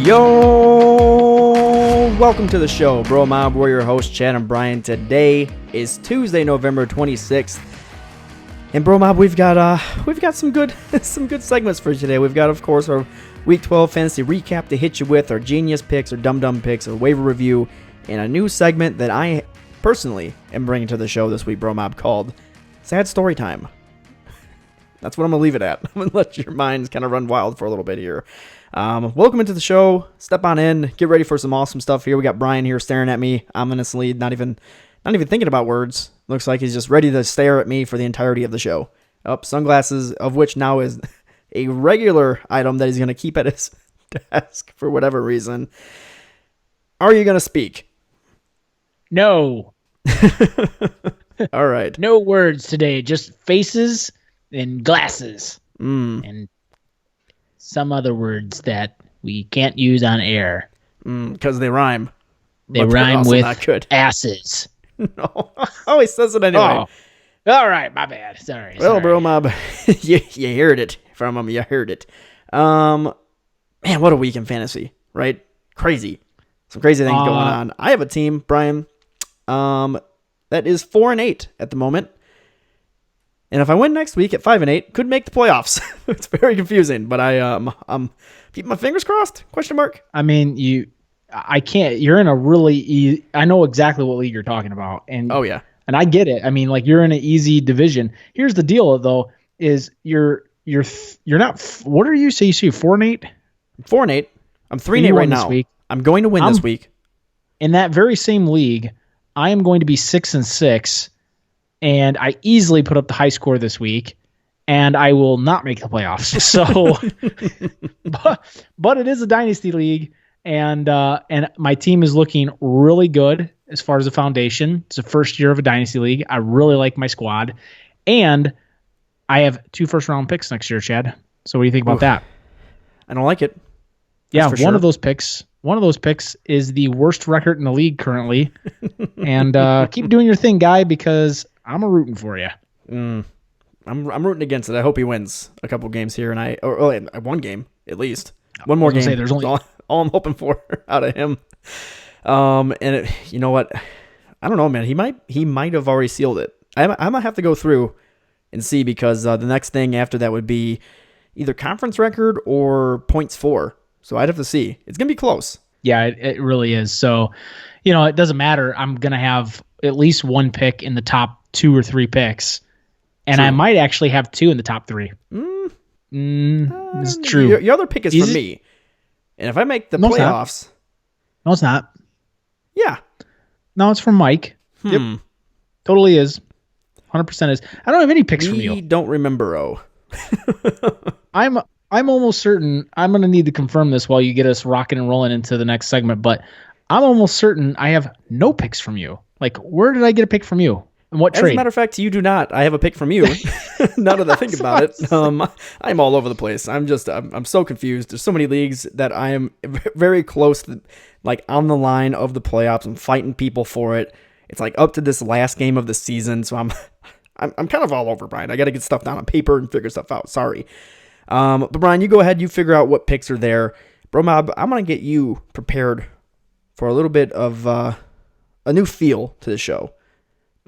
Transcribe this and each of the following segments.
Yo! Welcome to the show, BroMob. We're your hosts, Chad and Brian. Today is Tuesday, November 26th. And BroMob, we've got some good segments for today. We've got, of course, our Week 12 fantasy recap to hit you with, our genius picks, our dum-dum picks, our waiver review, and a new segment that I personally am bringing to the show this week, BroMob, called Sad Story Time. That's what I'm going to leave it at. I'm going to let your minds kind of run wild for a little bit here. Welcome into the show. Step on in. Get ready for some awesome stuff here. We got Brian here staring at me ominously, not even thinking about words. Looks like he's just ready to stare at me for the entirety of the show. Sunglasses, of which now is a regular item that he's going to keep at his desk for whatever reason. Are you going to speak? No. All right. No words today, just faces and glasses. And some other words that we can't use on air. Because they rhyme. They rhyme with asses. No. Oh, he says it anyway. Oh. All right, my bad. Sorry. Well, BroMob, you heard it from him. You heard it. Man, what a week in fantasy, right? Crazy. Some crazy things going on. I have a team, Brian, that is 4-8 at the moment. And if I win next week at 5-8, could make the playoffs. It's very confusing, but I'm keeping my fingers crossed. Question mark. I mean, I can't. You're in a really. I know exactly what league you're talking about, and oh yeah, and I get it. I mean, like you're in an easy division. Here's the deal, though: is you're not. What are you? So you see 4-8. 4-8. I'm 3-8 right now. Week. I'm going to win this week. In that very same league, I am going to be 6-6. And I easily put up the high score this week, and I will not make the playoffs. So, but it is a dynasty league, and my team is looking really good as far as the foundation. It's the first year of a dynasty league. I really like my squad, and I have 2 first-round picks next year, Chad. So, what do you think about that? I don't like it. That's one of those picks. One of those picks is the worst record in the league currently, and keep doing your thing, guy, because I'm rooting for you. I'm rooting against it. I hope he wins a couple games here, and or one game at least. One more game. There's only all I'm hoping for out of him. You know what? I don't know, man. He might have already sealed it. I might have to go through and see because the next thing after that would be either conference record or points for. So I'd have to see. It's gonna be close. Yeah, it really is. So, it doesn't matter. I'm gonna have at least one pick in the top 2 or 3 picks, and true. I might actually have 2 in the top 3. It's true. Your other pick is for me, and if I make the playoffs, no, it's not. Yeah, no, it's from Mike. Yep, totally is. 100% is. I don't have any picks from you. We don't remember. I'm almost certain I'm going to need to confirm this while you get us rocking and rolling into the next segment, but I'm almost certain I have no picks from you. Like, where did I get a pick from you? And what trade? As a matter of fact, you do not. I have a pick from you. Now that I think about it, I'm all over the place. I'm so confused. There's so many leagues that I am very close to, like on the line of the playoffs. I'm fighting people for it. It's like up to this last game of the season, so I'm kind of all over, Brian. I got to get stuff down on paper and figure stuff out. Sorry. But Brian, you go ahead. You figure out what picks are there. BroMob, I'm going to get you prepared for a little bit of a new feel to the show.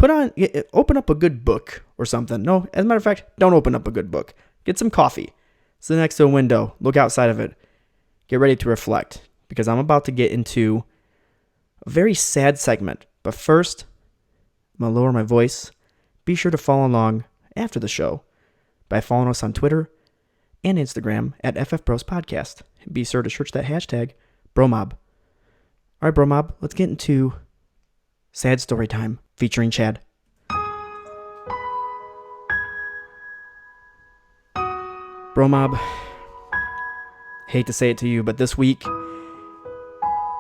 Open up a good book or something. No, as a matter of fact, don't open up a good book. Get some coffee. Sit next to a window. Look outside of it. Get ready to reflect because I'm about to get into a very sad segment. But first, I'm going to lower my voice. Be sure to follow along after the show by following us on Twitter and Instagram at FFBros Podcast. Be sure to search that hashtag, BroMob. All right, BroMob, let's get into Sad Story Time featuring Chad. BroMob, hate to say it to you, but this week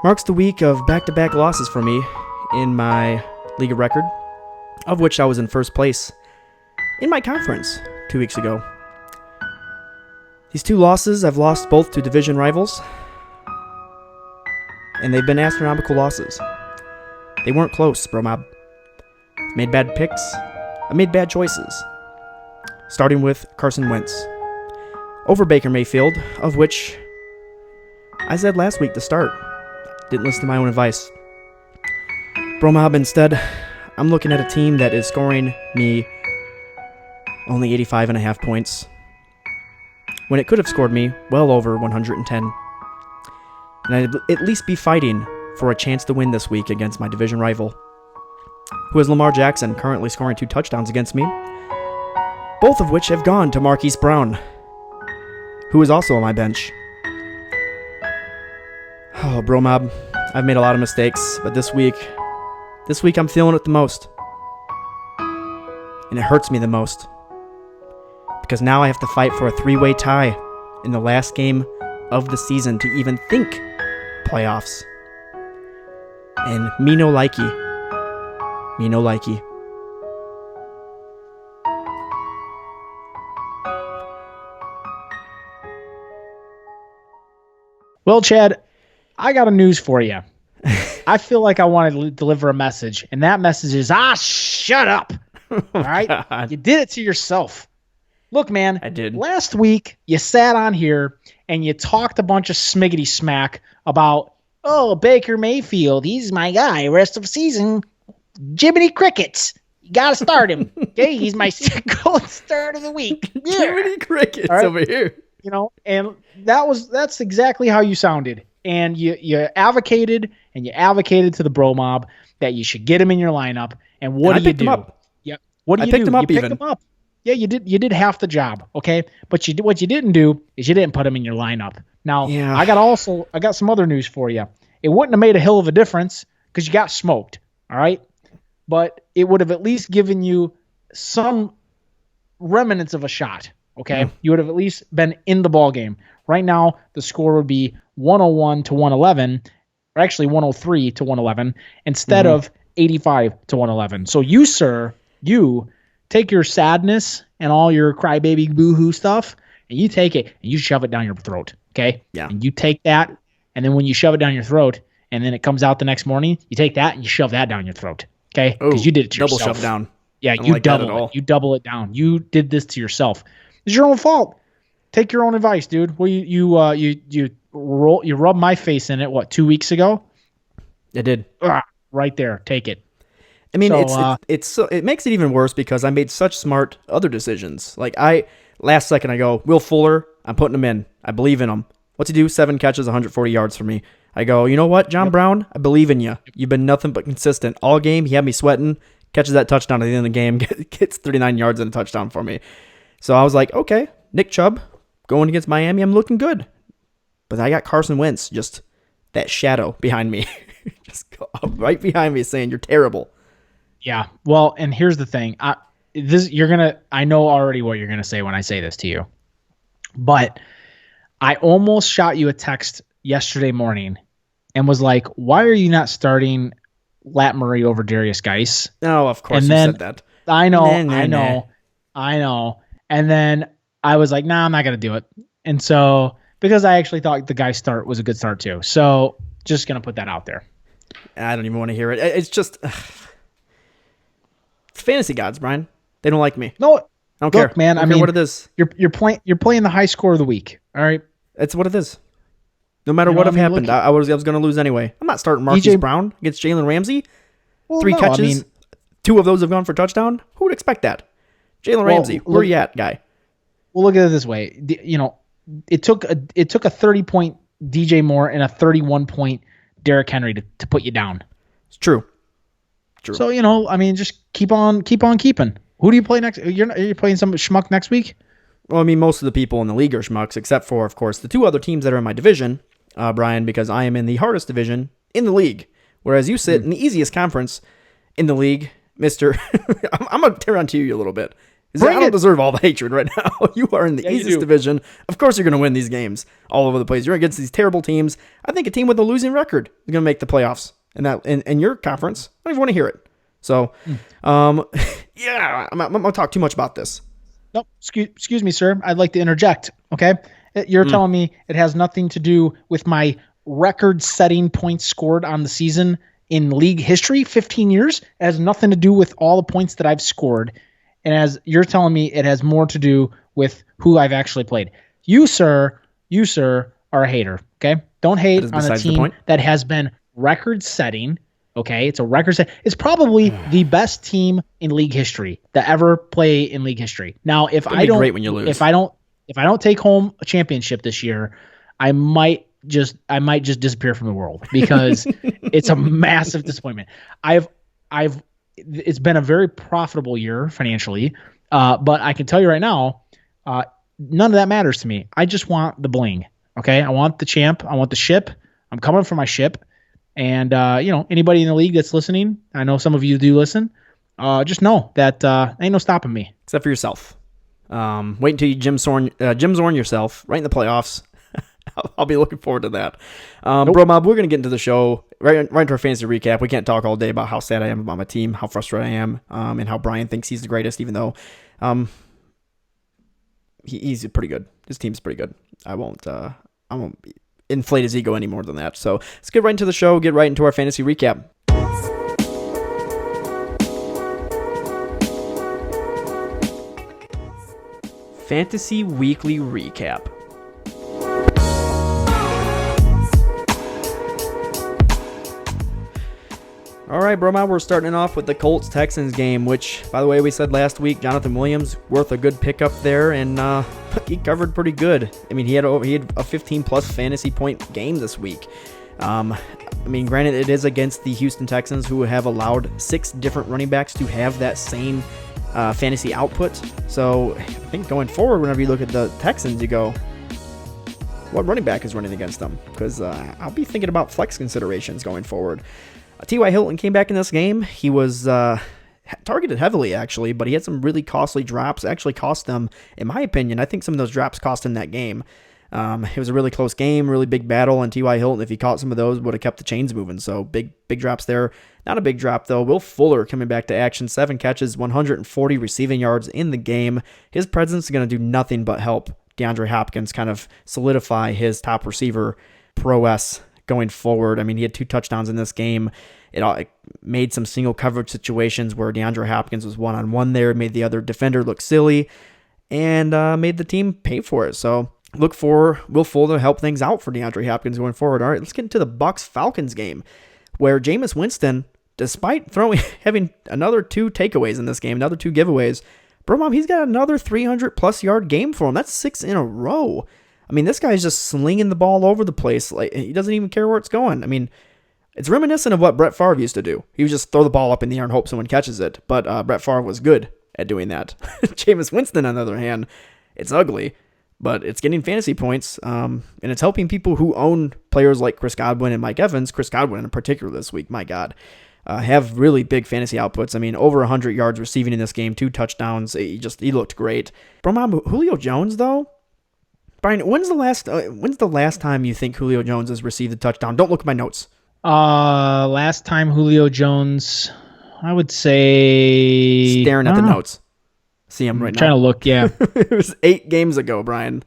marks the week of back-to-back losses for me in my league of record, of which I was in first place in my conference 2 weeks ago. These 2 losses, I've lost both to division rivals, and they've been astronomical losses. They weren't close, BroMob. I made bad picks. I made bad choices. Starting with Carson Wentz. Over Baker Mayfield, of which I said last week to start. Didn't listen to my own advice. BroMob, instead, I'm looking at a team that is scoring me only 85.5 points, when it could have scored me well over 110. And I'd at least be fighting for a chance to win this week against my division rival, who is Lamar Jackson, currently scoring 2 touchdowns against me, both of which have gone to Marquise Brown, who is also on my bench. Oh, BroMob, I've made a lot of mistakes, but this week I'm feeling it the most. And it hurts me the most, because now I have to fight for a 3-way tie in the last game of the season to even think playoffs. And me no likey. Me no likey. Well, Chad, I got a news for you. I feel like I want to deliver a message, and that message is, shut up. All right? God. You did it to yourself. Look, man, I did. Last week, you sat on here and you talked a bunch of smiggity smack about, Baker Mayfield, he's my guy. Rest of the season, Jiminy Crickets. You got to start him. Okay, he's my gold start of the week. Yeah. Jiminy Crickets right. over here. And that's exactly how you sounded. And you advocated to the BroMob that you should get him in your lineup. And what do you do? Yep. What do you do? I picked him up. You picked him up. Yeah, you did. You did half the job, okay? But what you didn't do is you didn't put him in your lineup. Now, yeah. I got some other news for you. It wouldn't have made a hill of a difference because you got smoked, all right? But it would have at least given you some remnants of a shot, okay? Mm. You would have at least been in the ball game. Right now, the score would be 101 to 111, or actually 103 to 111, instead of 85 to 111. So you, sir, take your sadness and all your crybaby boohoo stuff, and you take it and you shove it down your throat, okay? Yeah. And you take that, and then when you shove it down your throat, and then it comes out the next morning, you take that and you shove that down your throat, okay? Because you did it to yourself. Double shove down. Yeah, you double it. You double it down. You did this to yourself. It's your own fault. Take your own advice, dude. Well, you rubbed my face in it. 2 weeks ago? I did. Right there. Take it. I mean, it makes it even worse because I made such smart other decisions. Like last second I go, Will Fuller, I'm putting him in. I believe in him. What's he do? 7 catches, 140 yards for me. I go, you know what, John Brown, I believe in you. You've been nothing but consistent all game. He had me sweating. Catches that touchdown at the end of the game. Gets 39 yards and a touchdown for me. So I was like, okay, Nick Chubb going against Miami, I'm looking good. But I got Carson Wentz, just that shadow behind me, just right behind me, saying you're terrible. Yeah. Well, and here's the thing. I know already what you're gonna say when I say this to you, but I almost shot you a text yesterday morning and was like, "Why are you not starting Lat Murray over Darius Geis?" No, of course you said that. I know. And then I was like, "Nah, I'm not gonna do it." And so because I actually thought the Geis start was a good start too, so just gonna put that out there. I don't even want to hear it. It's just. It's fantasy gods, Brian. They don't like me. No, I don't care, man. I mean, what it is. You're playing the high score of the week. All right, it's what it is. No matter what happened, I was going to lose anyway. I'm not starting Marquise Brown against Jalen Ramsey. 3 catches, 2 of those have gone for touchdown. Who would expect that? Jalen Ramsey, where you at, guy? Well, look at it this way. It took a 30-point DJ Moore and a 31-point Derrick Henry to put you down. It's true. So, just keep on keeping. Who do you play next? Are you playing some schmuck next week? Well, I mean, most of the people in the league are schmucks, except for, of course, the 2 other teams that are in my division, Brian, because I am in the hardest division in the league, whereas you sit in the easiest conference in the league, Mr. I'm going to tear onto you a little bit. I don't deserve all the hatred right now. You are in the easiest division. Of course you're going to win these games all over the place. You're against these terrible teams. I think a team with a losing record is going to make the playoffs. In your conference, I don't even want to hear it. So, yeah, I'm going to talk too much about this. Nope. Excuse me, sir. I'd like to interject. Okay. You're telling me it has nothing to do with my record-setting points scored on the season in league history, 15 years. It has nothing to do with all the points that I've scored. And you're telling me it has more to do with who I've actually played. You, sir, are a hater. Okay, don't hate is on a besides the team point. that has been record-setting. Okay, it's a record set. It's probably the best team in league history that ever play in league history. Now, if It's gonna be great when you lose. if I don't take home a championship this year, I might just disappear from the world because it's a massive disappointment. It's been a very profitable year financially, but I can tell you right now, none of that matters to me. I just want the bling. Okay, I want the champ. I want the ship. I'm coming for my ship. And anybody in the league that's listening, I know some of you do listen. Just know that ain't no stopping me. Except for yourself. Wait until you Jim Zorn yourself right in the playoffs. I'll be looking forward to that. BroMob, we're going to get into the show, right into our fantasy recap. We can't talk all day about how sad I am about my team, how frustrated I am, and how Brian thinks he's the greatest, even though he's pretty good. His team's pretty good. I won't inflate his ego any more than that. So let's get right into the show, get right into our fantasy recap. Fantasy Weekly Recap. All right, BroMob, we're starting off with the Colts-Texans game, which, by the way, we said last week, Jonathan Williams, worth a good pickup there, and he covered pretty good. I mean, he had a 15-plus fantasy point game this week. Granted, it is against the Houston Texans, who have allowed 6 different running backs to have that same fantasy output. So I think going forward, whenever you look at the Texans, you go, what running back is running against them? Because I'll be thinking about flex considerations going forward. T.Y. Hilton came back in this game. He was targeted heavily, actually, but he had some really costly drops. Actually cost them, in my opinion, I think some of those drops cost him that game. It was a really close game, really big battle, and T.Y. Hilton, if he caught some of those, would have kept the chains moving. So big drops there. Not a big drop, though. Will Fuller coming back to action. 7 catches, 140 receiving yards in the game. His presence is going to do nothing but help DeAndre Hopkins kind of solidify his top receiver prowess going forward. I mean, he had 2 touchdowns in this game. It made some single coverage situations where DeAndre Hopkins was one-on-one there, made the other defender look silly, and made the team pay for it. So look for Will Fuller to help things out for DeAndre Hopkins going forward. All right, let's get into the Bucs-Falcons game, where Jameis Winston, despite having another 2 takeaways in this game, another 2 giveaways, BroMob, he's got another 300-plus yard game for him. That's 6 in a row. I mean, this guy's just slinging the ball over the place. Like, he doesn't even care where it's going. I mean, it's reminiscent of what Brett Favre used to do. He would just throw the ball up in the air and hope someone catches it. But Brett Favre was good at doing that. Jameis Winston, on the other hand, it's ugly, but it's getting fantasy points, and it's helping people who own players like Chris Godwin and Mike Evans. Chris Godwin in particular this week, my God, have really big fantasy outputs. I mean, over 100 yards receiving in this game, 2 touchdowns. He looked great. BroMob, Julio Jones, though? Brian, when's the last time you think Julio Jones has received a touchdown? Don't look at my notes. Last time Julio Jones, I would say staring at the notes. See him right now. Trying to look, yeah. It was 8 games ago, Brian.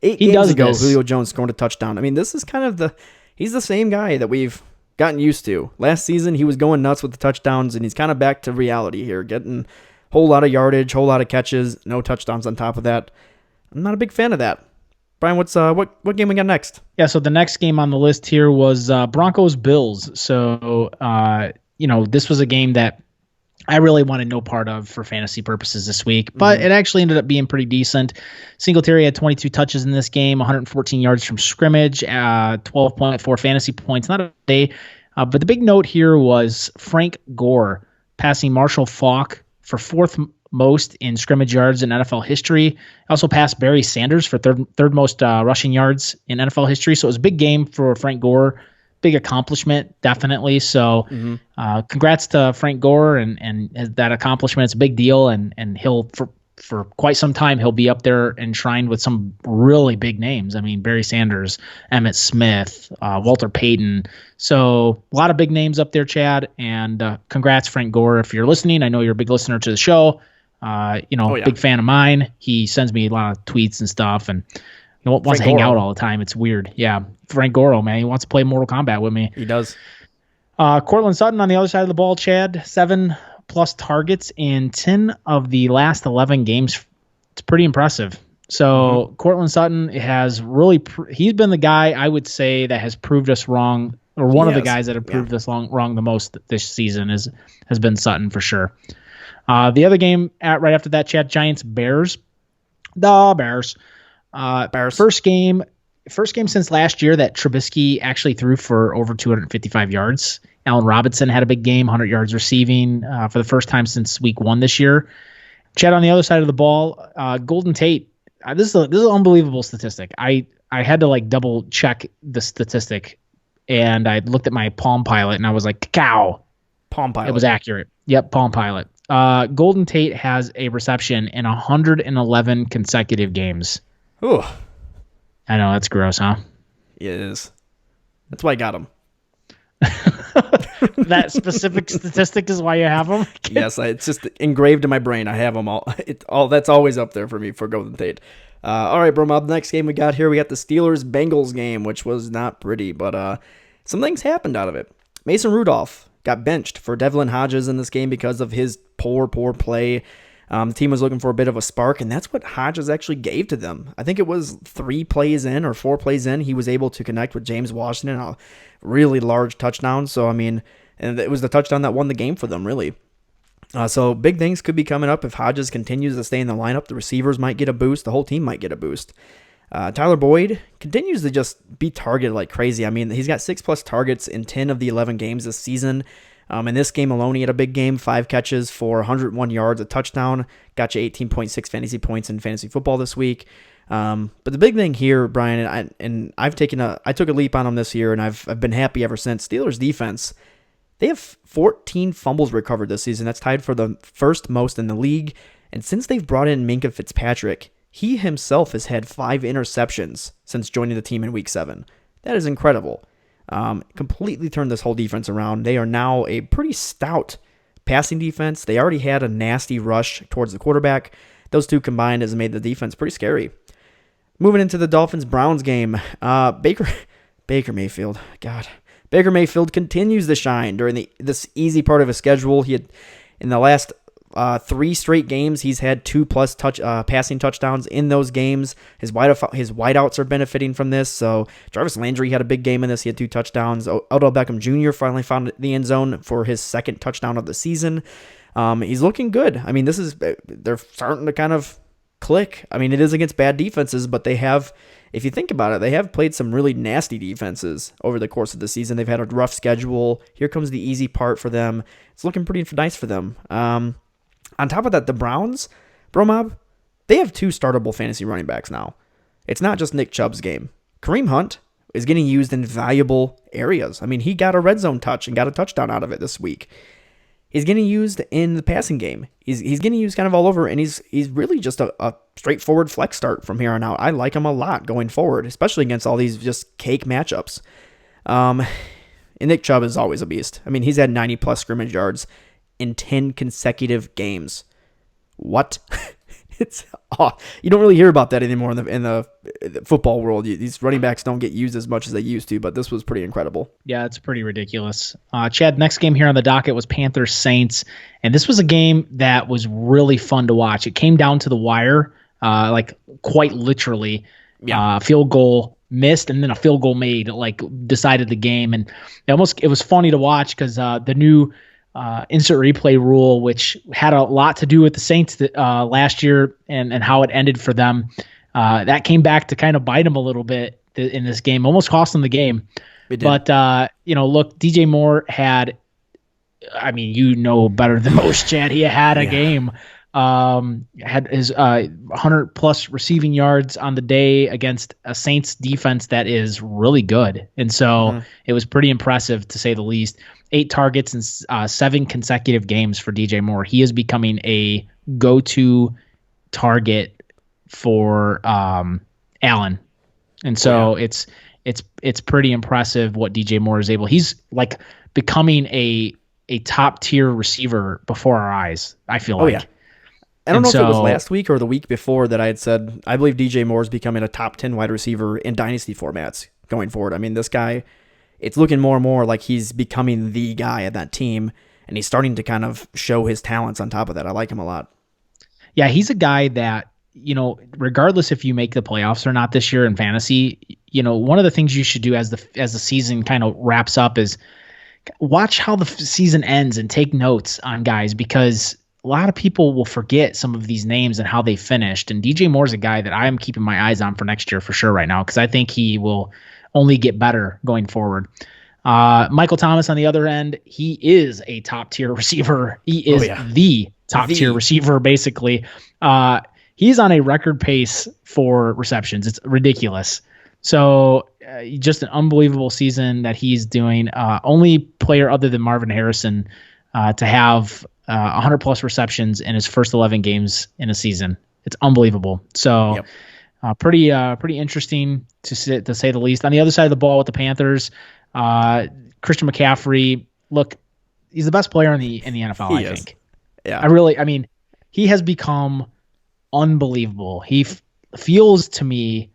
8 games ago, Julio Jones scored a touchdown. I mean, this is kind of he's the same guy that we've gotten used to. Last season, he was going nuts with the touchdowns, and he's kind of back to reality here, getting a whole lot of yardage, whole lot of catches, no touchdowns on top of that. I'm not a big fan of that. Brian, what game we got next? Yeah, so the next game on the list here was Broncos-Bills. So, this was a game that I really wanted no part of for fantasy purposes this week, but it actually ended up being pretty decent. Singletary had 22 touches in this game, 114 yards from scrimmage, 12.4 fantasy points. Not a day, but the big note here was Frank Gore passing Marshall Faulk for 4th most in scrimmage yards in NFL history. Also passed Barry Sanders for third most rushing yards in NFL history. So it was a big game for Frank Gore. Big accomplishment, definitely. So congrats to Frank Gore and that accomplishment. It's a big deal, and he'll for quite some time he'll be up there enshrined with some really big names. I mean, Barry Sanders, Emmitt Smith, Walter Payton. So a lot of big names up there, Chad. And congrats, Frank Gore. If you're listening, I know you're a big listener to the show. Big fan of mine. He sends me a lot of tweets and stuff, and he wants to hang out all the time. It's weird. Yeah, Frank Gore, man. He wants to play Mortal Kombat with me. He does. Cortland Sutton on the other side of the ball, Chad. 7+ targets in 10 of the last 11 games. It's pretty impressive. So Cortland Sutton has really he's been the guy I would say that has proved us wrong, or one of the guys that have proved us wrong the most this season has been Sutton for sure. The other game right after that, Chad, Giants Bears. The Bears. Bears. First game since last year that Trubisky actually threw for over 255 yards. Allen Robinson had a big game, 100 yards receiving for the first time since week 1 this year. Chad, on the other side of the ball, Golden Tate. This is an unbelievable statistic. I had to like double check the statistic, and I looked at my Palm Pilot, and I was like, "Cow." Palm Pilot. It was accurate. Yep, Palm Pilot. Golden Tate has a reception in 111 consecutive games. Ooh. I know, that's gross, huh? It is. That's why I got him. That specific statistic is why you have them? Yes, it's just engraved in my brain. I have them all. That's always up there for me for Golden Tate. All right, BroMob, the next game we got here, we got the Steelers-Bengals game, which was not pretty, but some things happened out of it. Mason Rudolph got benched for Devlin Hodges in this game because of his poor play. The team was looking for a bit of a spark, and that's what Hodges actually gave to them. I think it was 3 plays in or 4 plays in, he was able to connect with James Washington, a really large touchdown. So, I mean, and it was the touchdown that won the game for them, really. So big things could be coming up if Hodges continues to stay in the lineup. The receivers might get a boost. The whole team might get a boost. Tyler Boyd continues to just be targeted like crazy. I mean, he's got 6+ targets in 10 of the 11 games this season. In this game alone, he had a big game, 5 catches for 101 yards, a touchdown, got you 18.6 fantasy points in fantasy football this week. But the big thing here, Brian, I took a leap on him this year, and I've been happy ever since. Steelers defense, they have 14 fumbles recovered this season. That's tied for the first most in the league. And since they've brought in Minkah Fitzpatrick, he himself has had 5 interceptions since joining the team in week 7. That is incredible. Completely turned this whole defense around. They are now a pretty stout passing defense. They already had a nasty rush towards the quarterback. Those two combined has made the defense pretty scary. Moving into the Dolphins-Browns game, Baker Mayfield, God. Baker Mayfield continues to shine during this easy part of his schedule. He had, in the last 3 straight games, he's had 2+ passing touchdowns in those games. His wideouts are benefiting from this. So Jarvis Landry had a big game in this. He had 2 touchdowns. Odell Beckham Jr. finally found the end zone for his 2nd touchdown of the season. He's looking good. I mean, they're starting to kind of click. I mean, it is against bad defenses, but they have, if you think about it, they have played some really nasty defenses over the course of the season. They've had a rough schedule. Here comes the easy part for them. It's looking pretty nice for them. On top of that, the Browns, BroMob, they have 2 startable fantasy running backs now. It's not just Nick Chubb's game. Kareem Hunt is getting used in valuable areas. I mean, he got a red zone touch and got a touchdown out of it this week. He's getting used in the passing game. He's getting used kind of all over, and he's really just a straightforward flex start from here on out. I like him a lot going forward, especially against all these just cake matchups. And Nick Chubb is always a beast. I mean, he's had 90+ scrimmage yards in 10 consecutive games. What? You don't really hear about that anymore in the football world. These running backs don't get used as much as they used to, but this was pretty incredible. Yeah, it's pretty ridiculous. Chad, next game here on the docket was Panthers-Saints, and this was a game that was really fun to watch. It came down to the wire, like quite literally. Yeah. Field goal missed and then a field goal made, like decided the game, and it was funny to watch because the new instant replay rule, which had a lot to do with the Saints last year and how it ended for them. That came back to kind of bite them a little bit in this game, almost cost them the game. But, look, DJ Moore had, I mean, better than most, Chad. He had a game, had his 100+ receiving yards on the day against a Saints defense that is really good. And so it was pretty impressive, to say the least. 8 targets in 7 consecutive games for DJ Moore. He is becoming a go-to target for Allen. And so it's pretty impressive what DJ Moore is able. He's like becoming a top-tier receiver before our eyes, I feel like. Yeah. I don't know if it was last week or the week before that I had said I believe DJ Moore is becoming a top 10 wide receiver in dynasty formats going forward. I mean, this guy, it's looking more and more like he's becoming the guy at that team, and he's starting to kind of show his talents on top of that. I like him a lot. Yeah, he's a guy that regardless if you make the playoffs or not this year in fantasy, one of the things you should do as the season kind of wraps up is watch how the season ends and take notes on guys, because a lot of people will forget some of these names and how they finished. And DJ Moore's a guy that I am keeping my eyes on for next year for sure right now, because I think he will only get better going forward. Michael Thomas on the other end, he is a top tier receiver. He is the top tier receiver, basically. He's on a record pace for receptions. It's ridiculous. So just an unbelievable season that he's doing. Only player other than Marvin Harrison to have 100 plus receptions in his first 11 games in a season. It's unbelievable. So pretty interesting to say the least. On the other side of the ball with the Panthers, Christian McCaffrey, look, he's the best player in the NFL, I think. Yeah. He has become unbelievable. He feels to me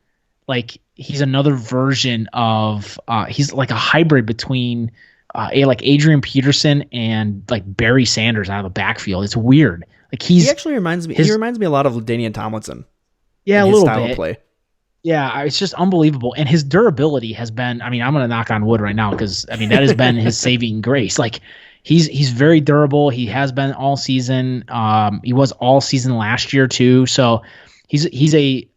like he's another version of he's like a hybrid between like Adrian Peterson and like Barry Sanders out of the backfield. It's weird. Like he actually reminds me. He reminds me a lot of LaDainian Tomlinson. Yeah, a little style bit. Of play. Yeah, it's just unbelievable. And his durability has been. I'm going to knock on wood right now because that has been his saving grace. Like he's very durable. He has been all season. He was all season last year too. So he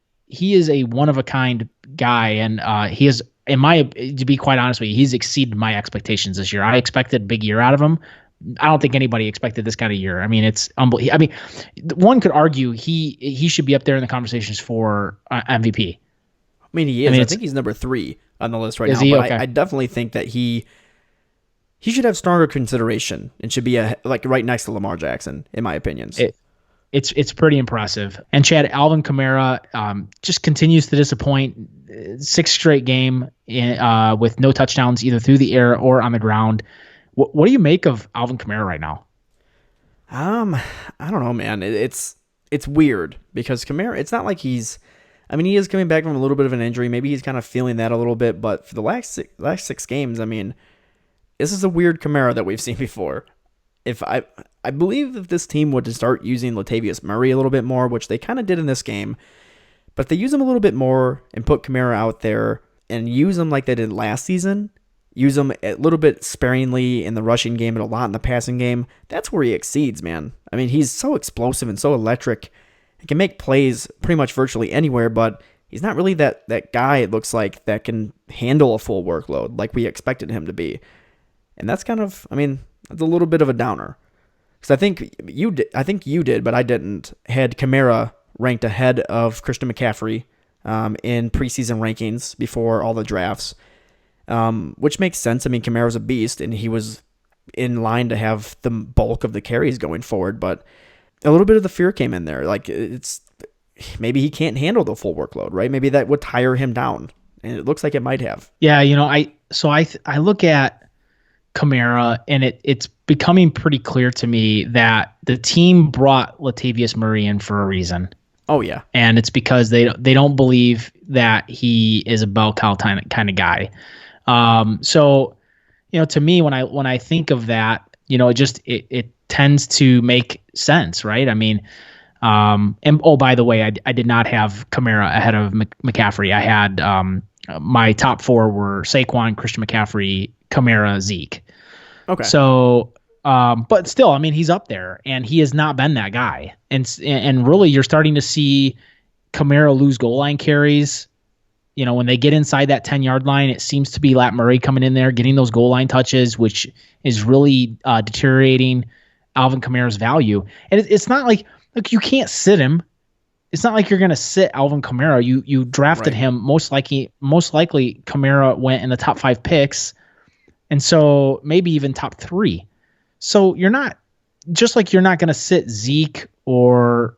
is a one of a kind guy, and he is, to be quite honest with you, he's exceeded my expectations this year. I expected a big year out of him. I don't think anybody expected this kind of year. It's unbelievable. One could argue he should be up there in the conversations for MVP. He is. I think he's number 3 on the list right now. But okay. I definitely think that he should have stronger consideration and should be right next to Lamar Jackson, in my opinions. It's pretty impressive. And Chad, Alvin Kamara just continues to disappoint. 6th straight game with no touchdowns either through the air or on the ground. What do you make of Alvin Kamara right now? I don't know, man. It's weird because Kamara, it's not like he is coming back from a little bit of an injury. Maybe he's kind of feeling that a little bit, but for the last 6 games, this is a weird Kamara that we've seen before. If I believe if this team would start using Latavius Murray a little bit more, which they kind of did in this game, but if they use him a little bit more and put Kamara out there and use him like they did last season, use him a little bit sparingly in the rushing game and a lot in the passing game, that's where he exceeds, man. He's so explosive and so electric. He can make plays pretty much virtually anywhere, but he's not really that guy, it looks like, that can handle a full workload like we expected him to be. And that's kind of, that's a little bit of a downer. Because I think you did, but I didn't, had Kamara ranked ahead of Christian McCaffrey in preseason rankings before all the drafts, which makes sense. Kamara's a beast, and he was in line to have the bulk of the carries going forward, but a little bit of the fear came in there. Like, it's maybe he can't handle the full workload, right? Maybe that would tire him down, and it looks like it might have. Yeah, I look at Kamara, and it's becoming pretty clear to me that the team brought Latavius Murray in for a reason. Oh yeah, and it's because they don't believe that he is a bell cow kind of guy. So to me, when I think of that, it tends to make sense, right? And by the way, I did not have Kamara ahead of McCaffrey. I had my top 4 were Saquon, Christian McCaffrey, Kamara, Zeke. Okay. So, but still, he's up there, and he has not been that guy. And really, you're starting to see Kamara lose goal line carries. When they get inside that 10-yard line, it seems to be Lat Murray coming in there, getting those goal line touches, which is really deteriorating Alvin Kamara's value. And it's not like you can't sit him. It's not like you're going to sit Alvin Kamara. You drafted him. Most likely Kamara went in the top 5 picks, and so maybe even top 3. So you're not going to sit Zeke or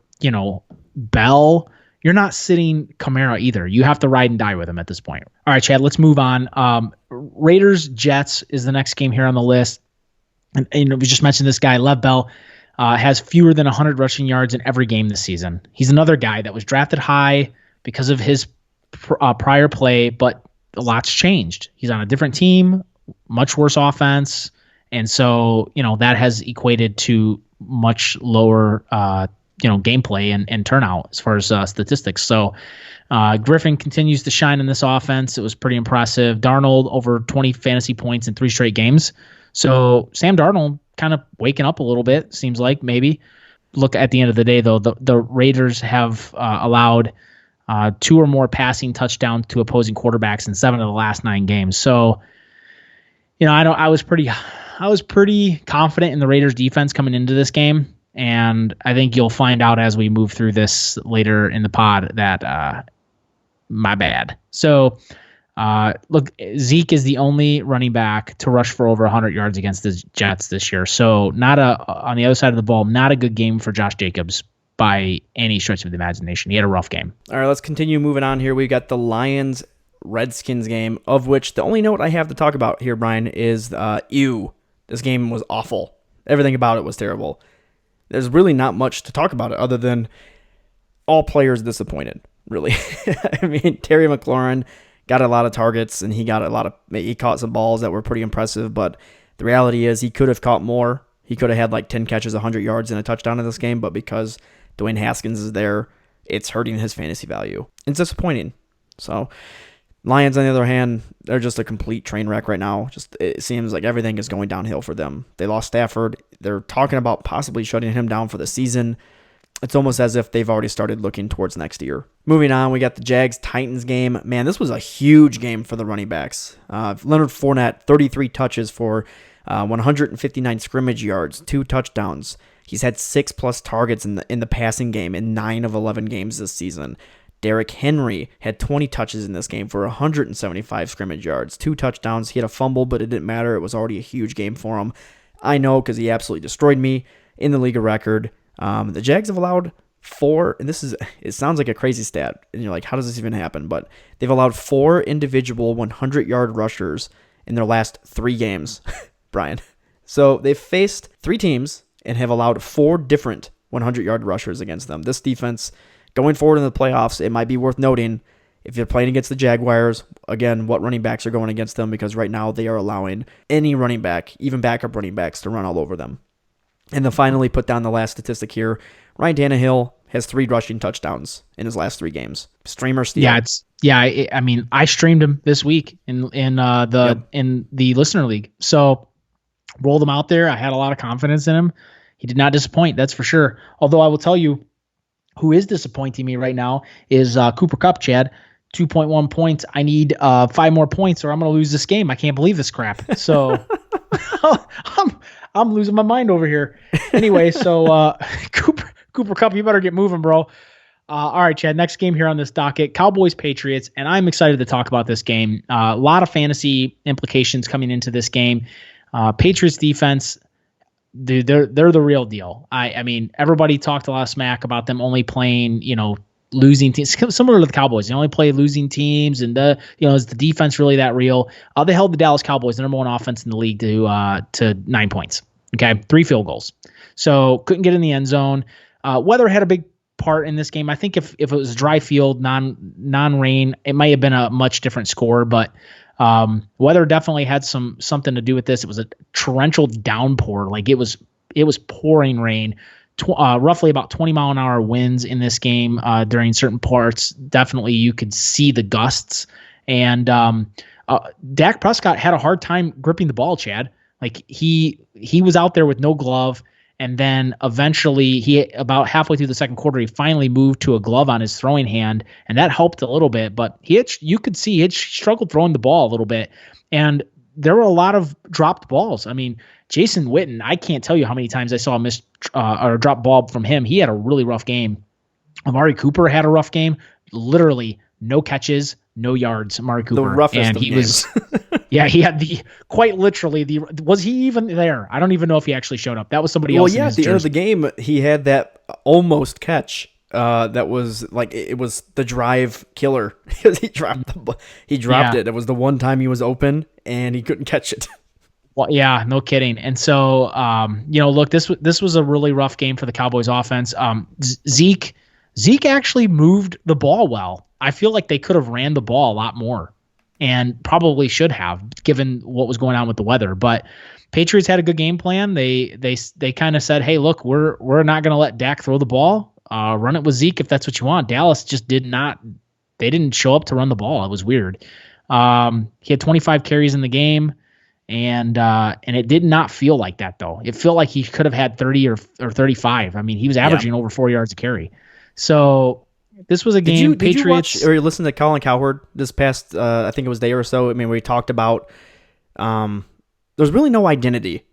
Bell. You're not sitting Kamara either. You have to ride and die with him at this point. All right, Chad, let's move on. Raiders Jets is the next game here on the list. And we just mentioned this guy, Lev Bell, has fewer than 100 rushing yards in every game this season. He's another guy that was drafted high because of his prior play, but a lot's changed. He's on a different team, much worse offense, and so that has equated to much lower gameplay and turnout as far as statistics. So Griffin continues to shine in this offense. It was pretty impressive. Darnold over 20 fantasy points in 3 straight games. So Sam Darnold kind of waking up a little bit, seems like maybe. Look, at the end of the day, though, the Raiders have allowed 2 or more passing touchdowns to opposing quarterbacks in 7 of the last 9 games. So, I was pretty confident in the Raiders defense coming into this game. And I think you'll find out as we move through this later in the pod that my bad. So, look, Zeke is the only running back to rush for over 100 yards against the Jets this year. So on the other side of the ball, not a good game for Josh Jacobs by any stretch of the imagination. He had a rough game. All right, let's continue moving on here. We got the Lions-Redskins game, of which the only note I have to talk about here, Brian, is this game was awful. Everything about it was terrible. There's really not much to talk about it other than all players disappointed, really. I mean, Terry McLaurin got a lot of targets, and he caught some balls that were pretty impressive, but the reality is he could have caught more. He could have had like 10 catches, 100 yards, and a touchdown in this game, but because Dwayne Haskins is there, it's hurting his fantasy value. It's disappointing. So Lions, on the other hand, they're just a complete train wreck right now. It seems like everything is going downhill for them. They lost Stafford. They're talking about possibly shutting him down for the season. It's almost as if they've already started looking towards next year. Moving on, we got the Jags-Titans game. Man, this was a huge game for the running backs. Leonard Fournette, 33 touches for 159 scrimmage yards, 2 touchdowns. He's had 6+ targets in the passing game in 9 of 11 games this season. Derrick Henry had 20 touches in this game for 175 scrimmage yards, 2 touchdowns. He had a fumble, but it didn't matter. It was already a huge game for him. I know, because he absolutely destroyed me in the league of record. The Jags have allowed 4, and it sounds like a crazy stat, and you're like, how does this even happen? But they've allowed 4 individual 100-yard rushers in their last 3 games, Brian. So they've faced 3 teams and have allowed 4 different 100-yard rushers against them. This defense, going forward in the playoffs, it might be worth noting, if you're playing against the Jaguars, again, what running backs are going against them, because right now they are allowing any running back, even backup running backs, to run all over them. And then finally, put down the last statistic here. Ryan Tannehill has 3 rushing touchdowns in his last 3 games. Streamer steal. I mean, I streamed him this week in the listener league. So rolled him out there. I had a lot of confidence in him. He did not disappoint, that's for sure. Although I will tell you, who is disappointing me right now is Cooper Kupp, Chad. 2.1 points. I need 5 more points, or I'm going to lose this game. I can't believe this crap. So I'm losing my mind over here. Anyway, so Cooper Kupp, you better get moving, bro. All right, Chad, next game here on this docket, Cowboys-Patriots, and I'm excited to talk about this game. A lot of fantasy implications coming into this game. Patriots defense, dude, they're the real deal. I mean, everybody talked a lot of smack about them only playing, losing teams, similar to the Cowboys. They only play losing teams, and is the defense really that real? They held the Dallas Cowboys, the number 1 offense in the league, to 9 points. Okay, 3 field goals. So couldn't get in the end zone. Weather had a big part in this game. I think if it was a dry field, non-rain, it might have been a much different score, but weather definitely had something to do with this. It was a torrential downpour. Like it was pouring rain. Roughly about 20-mile-an-hour winds in this game during certain parts. Definitely you could see the gusts. And Dak Prescott had a hard time gripping the ball, Chad. Like he was out there with no glove, and then eventually about halfway through the second quarter, he finally moved to a glove on his throwing hand, and that helped a little bit. But you could see he had struggled throwing the ball a little bit, and there were a lot of dropped balls. I mean, Jason Witten, I can't tell you how many times I saw a missed or a drop ball from him. He had a really rough game. Amari Cooper had a rough game. Literally no catches, no yards. Amari Cooper, the roughest and of he games. was. Yeah, he had quite literally was he even there? I don't even know if he actually showed up. That was somebody else. Well, yeah, at the end of the game, he had that almost catch. That was like it was the drive killer because he dropped it. It was the one time he was open and he couldn't catch it. Well, yeah, no kidding. And so, look, this was a really rough game for the Cowboys offense. Zeke actually moved the ball well. I feel like they could have ran the ball a lot more. and probably should have, given what was going on with the weather. But Patriots had a good game plan. They kind of said, hey, look, we're not going to let Dak throw the ball. Run it with Zeke if that's what you want. Dallas just did not. They didn't show up to run the ball. It was weird. He had 25 carries in the game, and it did not feel like that though. It felt like he could have had 30 or 35. I mean, he was averaging over 4 yards a carry. So this was a game. Did you Patriots watch or you listen to Colin Cowherd this past? I think it was day or so. I mean, we talked about. There's really no identity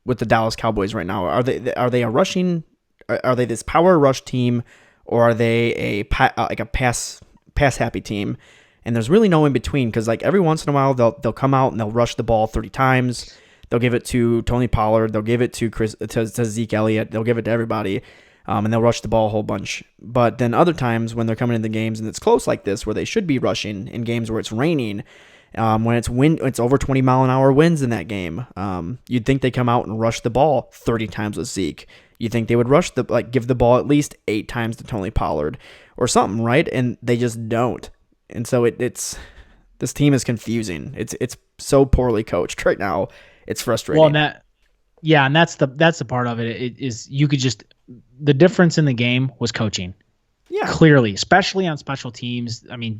with the Dallas Cowboys right now. Are they a rushing? Are they this power rush team, or are they a pass happy team? And there's really no in between, because like every once in a while they'll come out and they'll rush the ball 30 times. They'll give it to Tony Pollard. They'll give it to Zeke Elliott. They'll give it to everybody, and they'll rush the ball a whole bunch. But then other times when they're coming into games and it's close like this, where they should be rushing, in games where it's raining. When it's over 20 mile an hour winds in that game. You'd think they come out and rush the ball 30 times with Zeke. You think they would give the ball at least 8 times to Tony Pollard or something, right? And they just don't. And so it's this team is confusing. It's so poorly coached right now. It's frustrating. Well, and that's the part of it. It is the difference in the game was coaching. Yeah, clearly, especially on special teams. I mean,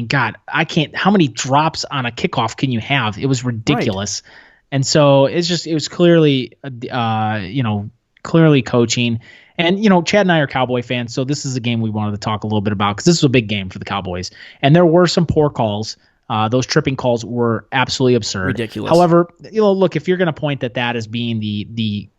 God, I can't. How many drops on a kickoff can you have? It was ridiculous, right. And so it was clearly, clearly coaching. And Chad and I are Cowboy fans, so this is a game we wanted to talk a little bit about, because this was a big game for the Cowboys, and there were some poor calls. Those tripping calls were absolutely absurd, ridiculous. However, look, if you're going to point that as being the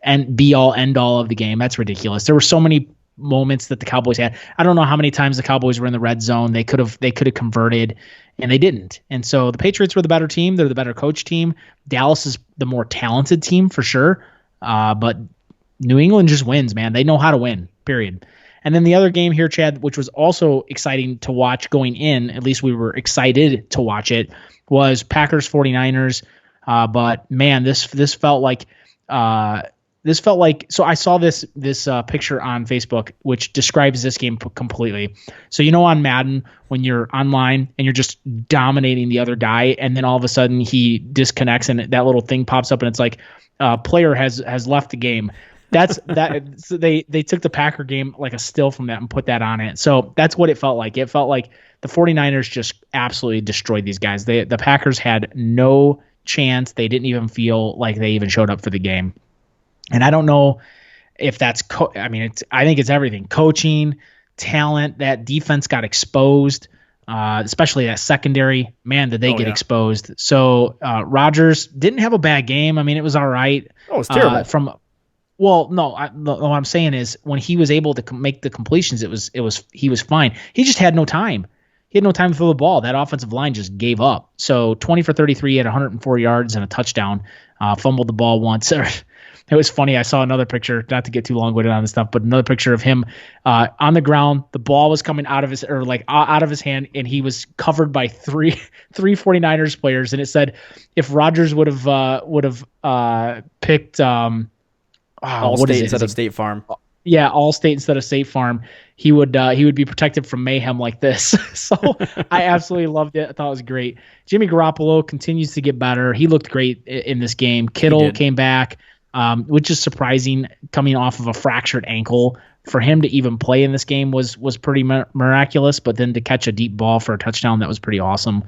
and be all end all of the game, that's ridiculous. There were so many moments that the Cowboys had. I don't know how many times the Cowboys were in the red zone. They could have converted, and they didn't. And so the Patriots were the better team. They're the better coach team. Dallas is the more talented team for sure. But New England just wins, man. They know how to win, period. And then the other game here, Chad, which was also exciting to watch going in, at least we were excited to watch it, was Packers 49ers. But man, this felt like so I saw this picture on Facebook which describes this game completely. So on Madden, when you're online and you're just dominating the other guy, and then all of a sudden he disconnects and that little thing pops up and it's like player has left the game. That's that. So they took the Packer game like a still from that and put that on it. So that's what it felt like. It felt like the 49ers just absolutely destroyed these guys. The Packers had no chance. They didn't even feel like they even showed up for the game. And I don't know if that's I think it's everything. Coaching, talent, that defense got exposed, especially that secondary. Man, did they get exposed. So Rodgers didn't have a bad game. I mean, it was all right. Oh, it was terrible. What I'm saying is when he was able to make the completions, he was fine. He just had no time. He had no time to throw the ball. That offensive line just gave up. So 20 for 33 at 104 yards and a touchdown. Fumbled the ball once. It was funny. I saw another picture, not to get too long-winded on this stuff, but another picture of him on the ground. The ball was coming out of his hand, and he was covered by three 49ers players. And it said, if Rodgers would have picked Allstate instead of State Farm. Yeah, Allstate instead of State Farm, he would be protected from mayhem like this. So I absolutely loved it. I thought it was great. Jimmy Garoppolo continues to get better. He looked great in this game. Kittle came back. Which is surprising coming off of a fractured ankle. For him to even play in this game was pretty miraculous, but then to catch a deep ball for a touchdown, that was pretty awesome.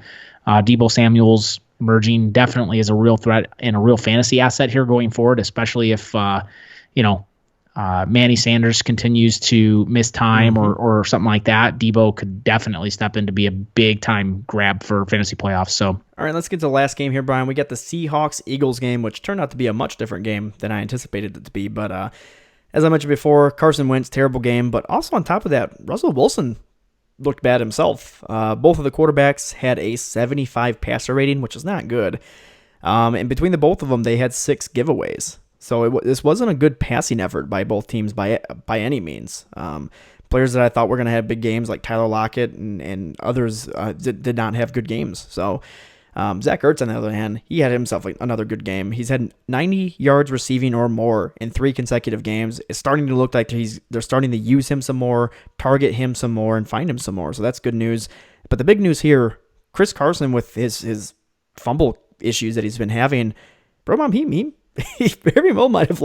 Deebo Samuel's emerging definitely as a real threat and a real fantasy asset here going forward, especially if Manny Sanders continues to miss time or something like that. Deebo could definitely step in to be a big-time grab for fantasy playoffs. So, all right, let's get to the last game here, Brian. We got the Seahawks-Eagles game, which turned out to be a much different game than I anticipated it to be. But as I mentioned before, Carson Wentz, terrible game. But also on top of that, Russell Wilson looked bad himself. Both of the quarterbacks had a 75 passer rating, which is not good. And between the both of them, they had 6 giveaways. So this wasn't a good passing effort by both teams by any means. Players that I thought were going to have big games like Tyler Lockett and others did not have good games. So Zach Ertz, on the other hand, he had himself another good game. He's had 90 yards receiving or more in 3 consecutive games. It's starting to look like they're starting to use him some more, target him some more, and find him some more. So that's good news. But the big news here, Chris Carson, with his fumble issues that he's been having, BroMob, he very well might have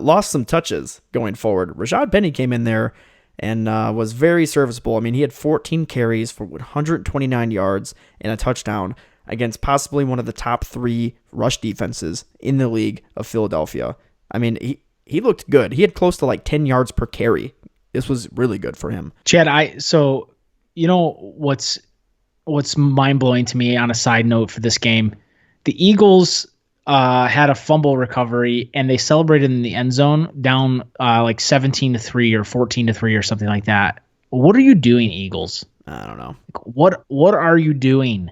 lost some touches going forward. Rashad Penny came in there and was very serviceable. I mean, he had 14 carries for 129 yards and a touchdown against possibly one of the top 3 rush defenses in the league of Philadelphia. I mean, he looked good. He had close to like 10 yards per carry. This was really good for him. Chad, so you know what's mind-blowing to me on a side note for this game? The Eagles had a fumble recovery, and they celebrated in the end zone down like 17-3 or 14-3 or something like that. What are you doing, Eagles? I don't know. What are you doing?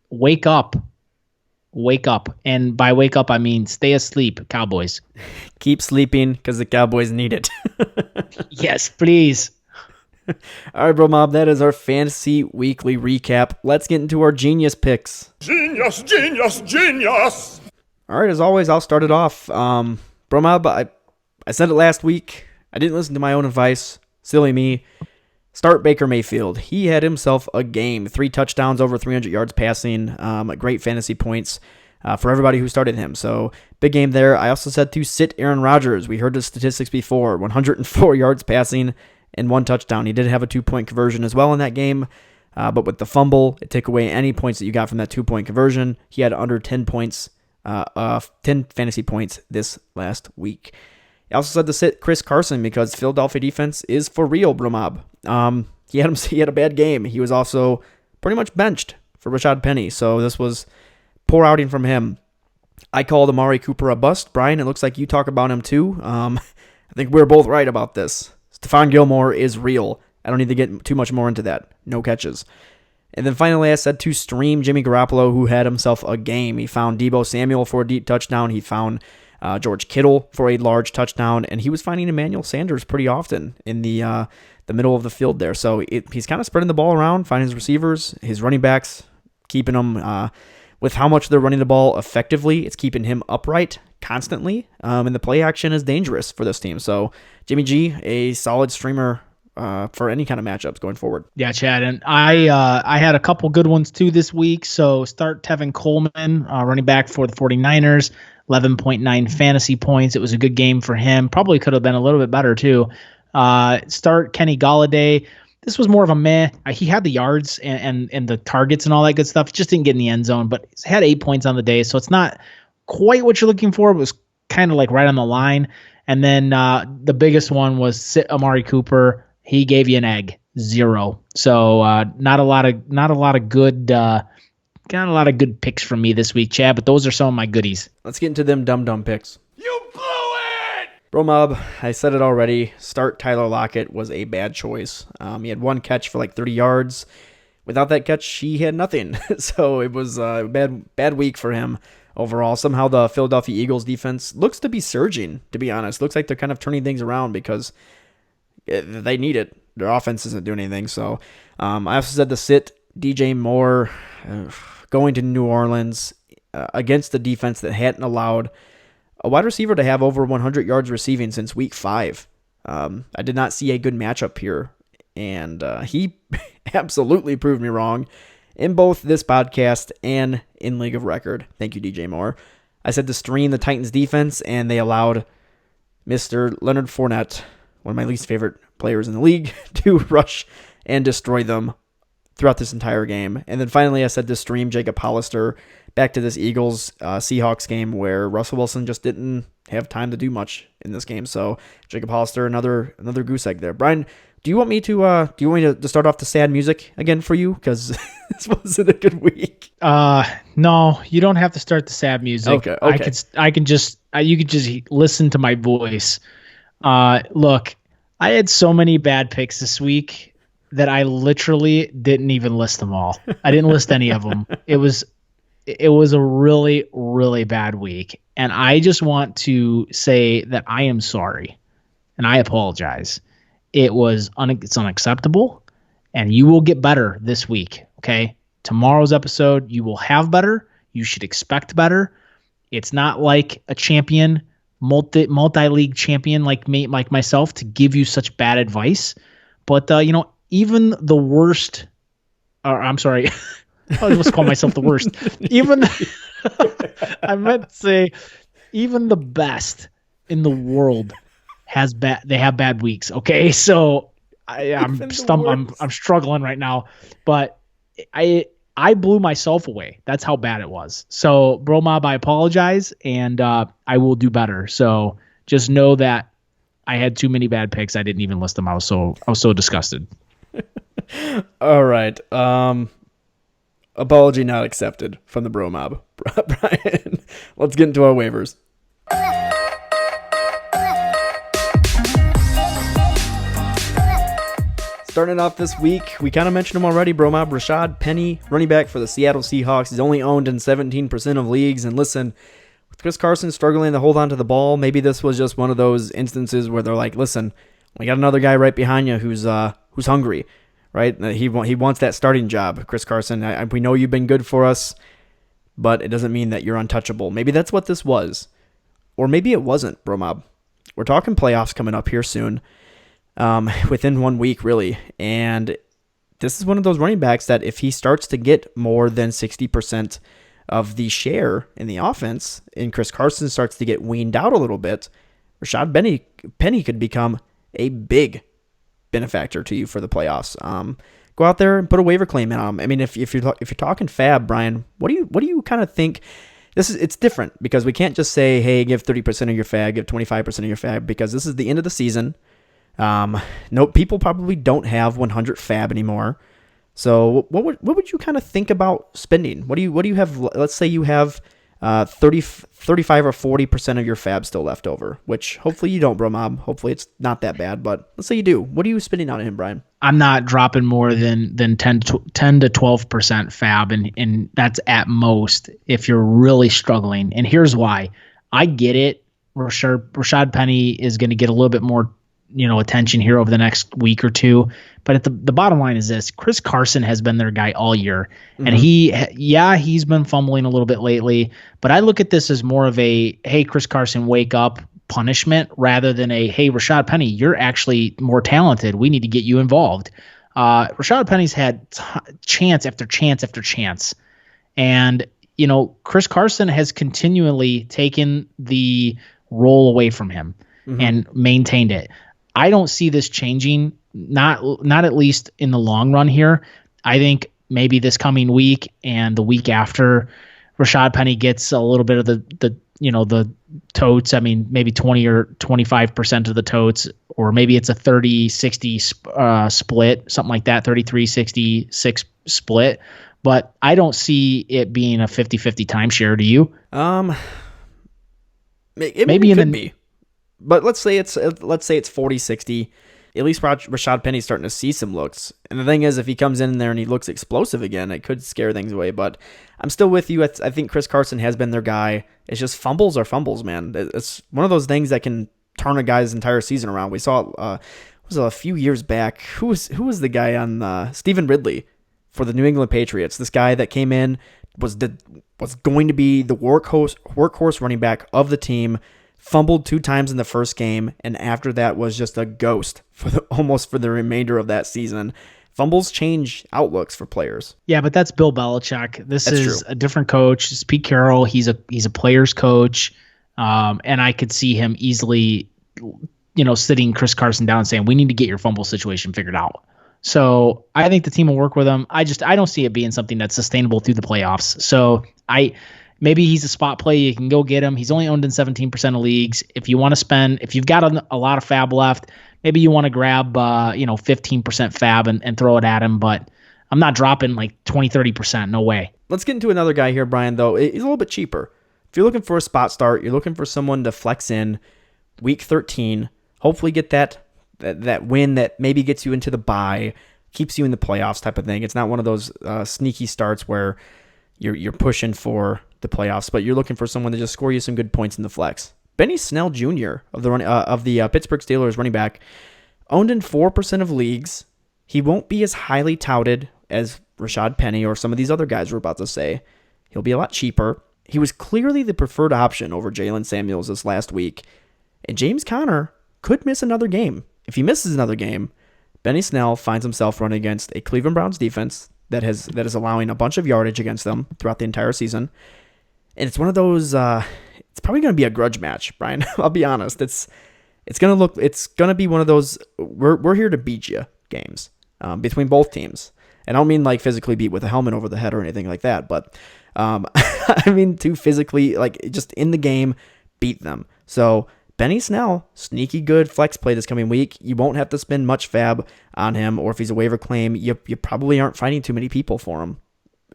Wake up. Wake up. And by wake up, I mean stay asleep, Cowboys. Keep sleeping because the Cowboys need it. Yes, please. All right, BroMob, that is our Fantasy Weekly recap. Let's get into our Genius picks. Genius, genius, genius! All right, as always, I'll start it off. BroMob, I said it last week. I didn't listen to my own advice. Silly me. Start Baker Mayfield. He had himself a game. 3 touchdowns, over 300 yards passing. Great fantasy points for everybody who started him. So, big game there. I also said to sit Aaron Rodgers. We heard the statistics before. 104 yards passing and 1 touchdown. He did have a 2-point conversion as well in that game. But with the fumble, it took away any points that you got from that 2-point conversion. He had under 10 points, 10 fantasy points this last week. I also said to sit Chris Carson because Philadelphia defense is for real, BroMob. He had a bad game. He was also pretty much benched for Rashad Penny, so this was poor outing from him. I called Amari Cooper a bust. Brian, it looks like you talk about him too. I think we're both right about this. Stephon Gilmore is real. I don't need to get too much more into that. No catches. And then finally, I said to stream Jimmy Garoppolo, who had himself a game. He found Deebo Samuel for a deep touchdown. He found George Kittle for a large touchdown, and he was finding Emmanuel Sanders pretty often in the middle of the field there. So he's kind of spreading the ball around, finding his receivers, his running backs, keeping them with how much they're running the ball effectively. It's keeping him upright constantly, and the play action is dangerous for this team. So Jimmy G, a solid streamer for any kind of matchups going forward. Yeah, Chad, and I had a couple good ones too this week. So start Tevin Coleman, running back for the 49ers, 11.9 fantasy points. It was a good game for him. Probably could have been a little bit better too. Start Kenny Golladay. This was more of a meh. He had the yards and the targets and all that good stuff. Just didn't get in the end zone, but had 8 points on the day. So it's not quite what you're looking for. It was kind of like right on the line. And then the biggest one was sit Amari Cooper. He gave you an egg, 0. So not a lot of good picks from me this week, Chad. But those are some of my goodies. Let's get into them dumb picks. You blew it! BroMob, I said it already. Start Tyler Lockett was a bad choice. He had 1 catch for like 30 yards. Without that catch, he had nothing. So it was a bad week for him overall. Somehow the Philadelphia Eagles defense looks to be surging, to be honest. Looks like they're kind of turning things around because they need it. Their offense isn't doing anything. So I also said to sit DJ Moore going to New Orleans against the defense that hadn't allowed a wide receiver to have over 100 yards receiving since week 5. I did not see a good matchup here, and he absolutely proved me wrong in both this podcast and in League of Record. Thank you, DJ Moore. I said to stream the Titans defense, and they allowed Mr. Leonard Fournette, one of my least favorite players in the league, to rush and destroy them throughout this entire game. And then finally, I said to stream Jacob Hollister back to this Eagles Seahawks game where Russell Wilson just didn't have time to do much in this game. So Jacob Hollister, another goose egg there. Brian, do you want me to start off the sad music again for you? Because this wasn't a good week. No, you don't have to start the sad music. Okay. You could just listen to my voice. Look, I had so many bad picks this week that I literally didn't even list them all. I didn't list any of them. It was a really, really bad week. And I just want to say that I am sorry and I apologize. It's unacceptable, and you will get better this week. Okay. Tomorrow's episode, you will have better. You should expect better. It's not like a champion, multi-league champion like me, like myself, to give you such bad advice. But, even the worst or I'm sorry, I was call myself the worst. Even I meant to say, even the best in the world they have bad weeks. Okay, so I'm struggling right now, but I blew myself away. That's how bad it was. So BroMob, I apologize, and I will do better. So just know that I had too many bad picks. I didn't even list them. I was so disgusted. All right. Apology not accepted from the BroMob. Brian, let's get into our waivers. Starting off this week, we kind of mentioned him already, BroMob. Rashad Penny, running back for the Seattle Seahawks. He's only owned in 17% of leagues. And listen, with Chris Carson struggling to hold on to the ball, maybe this was just one of those instances where they're like, listen, we got another guy right behind you who's hungry, right? He wants that starting job. Chris Carson, we know you've been good for us, but it doesn't mean that you're untouchable. Maybe that's what this was. Or maybe it wasn't, BroMob. We're talking playoffs coming up here soon. Within 1 week, really. And this is one of those running backs that if he starts to get more than 60% of the share in the offense and Chris Carson starts to get weaned out a little bit, Rashad Penny could become a big benefactor to you for the playoffs. Go out there and put a waiver claim in on him. I mean, if you're talking fab, Brian, what do you kind of think? It's different because we can't just say, hey, give 30% of your fab, give 25% of your fab, because this is the end of the season. No, people probably don't have 100 fab anymore. So what would you kind of think about spending? What do you have? Let's say you have 35 or 40% of your fab still left over, which hopefully you don't, BroMob. Hopefully it's not that bad, but let's say you do. What are you spending on him, Brian? I'm not dropping more than 10 to 12% fab, and that's at most if you're really struggling. And here's why. I get it. Rashad Penny is going to get a little bit more attention here over the next week or two. But the bottom line is this: Chris Carson has been their guy all year. Mm-hmm. And he's been fumbling a little bit lately, but I look at this as more of a, hey, Chris Carson, wake up punishment rather than a, hey, Rashad Penny, you're actually more talented. We need to get you involved. Rashad Penny's had chance after chance after chance. And, Chris Carson has continually taken the role away from him and maintained it. I don't see this changing, not at least in the long run here. I think maybe this coming week and the week after, Rashad Penny gets a little bit of the totes. I mean, maybe 20 or 25% of the totes, or maybe it's a 30-60 split, something like that, 33-66 split. But I don't see it being a 50-50 timeshare. Do you? Maybe it could be. But let's say it's 40-60. At least Rashad Penny's starting to see some looks. And the thing is, if he comes in there and he looks explosive again, it could scare things away. But I'm still with you. I think Chris Carson has been their guy. It's just fumbles are fumbles, man. It's one of those things that can turn a guy's entire season around. We saw it was a few years back. Who was the guy on Stephen Ridley for the New England Patriots? This guy that came in was going to be the workhorse running back of the team. Fumbled 2 times in the first game, and after that was just a ghost almost for the remainder of that season. Fumbles change outlooks for players. Yeah, but that's Bill Belichick. That's true. A different coach. It's Pete Carroll. He's a player's coach, and I could see him easily, sitting Chris Carson down and saying, "We need to get your fumble situation figured out." So I think the team will work with him. I don't see it being something that's sustainable through the playoffs. So maybe he's a spot play. You can go get him. He's only owned in 17% of leagues. If you want to spend, if you've got a lot of fab left, maybe you want to grab 15% fab and throw it at him. But I'm not dropping like 20-30%. No way. Let's get into another guy here, Brian, though. He's a little bit cheaper. If you're looking for a spot start, you're looking for someone to flex in week 13, hopefully get that win that maybe gets you into the bye, keeps you in the playoffs type of thing. It's not one of those sneaky starts where you're pushing for the playoffs, but you're looking for someone to just score you some good points in the flex. Benny Snell Jr. of the Pittsburgh Steelers running back, owned in 4% of leagues. He won't be as highly touted as Rashad Penny or some of these other guys we're about to say. He'll be a lot cheaper. He was clearly the preferred option over Jalen Samuels this last week, and James Conner could miss another game. If he misses another game, Benny Snell finds himself running against a Cleveland Browns defense that is allowing a bunch of yardage against them throughout the entire season. And it's one of those. It's probably going to be a grudge match, Brian. I'll be honest. It's going to be one of those. We're here to beat you games between both teams. And I don't mean like physically beat with a helmet over the head or anything like that, but I mean to physically, like, just in the game, beat them. So Benny Snell, sneaky good flex play this coming week. You won't have to spend much fab on him, or if he's a waiver claim, you probably aren't finding too many people for him.